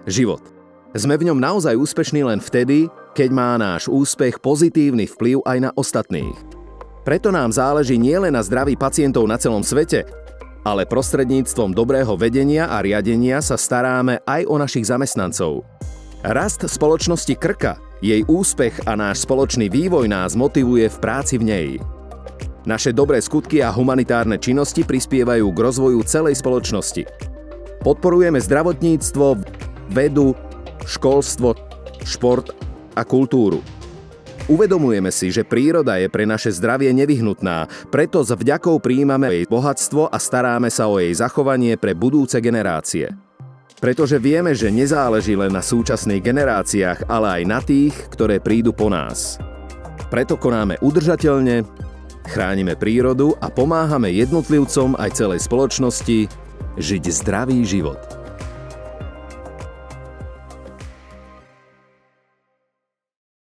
Život. Sme v ňom naozaj úspešní len vtedy, keď má náš úspech pozitívny vplyv aj na ostatných. Preto nám záleží nielen na zdraví pacientov na celom svete, ale prostredníctvom dobrého vedenia a riadenia sa staráme aj o našich zamestnancov. Rast spoločnosti Krka, jej úspech a náš spoločný vývoj nás motivuje v práci v nej. Naše dobré skutky a humanitárne činnosti prispievajú k rozvoju celej spoločnosti. Podporujeme zdravotníctvo, vedu, školstvo, šport a kultúru. Uvedomujeme si, že príroda je pre naše zdravie nevyhnutná, preto s vďakou prijímame jej bohatstvo a staráme sa o jej zachovanie pre budúce generácie. Pretože vieme, že nezáleží len na súčasných generáciách, ale aj na tých, ktoré prídu po nás. Preto konáme udržateľne, chránime prírodu a pomáhame jednotlivcom aj celej spoločnosti žiť zdravý život.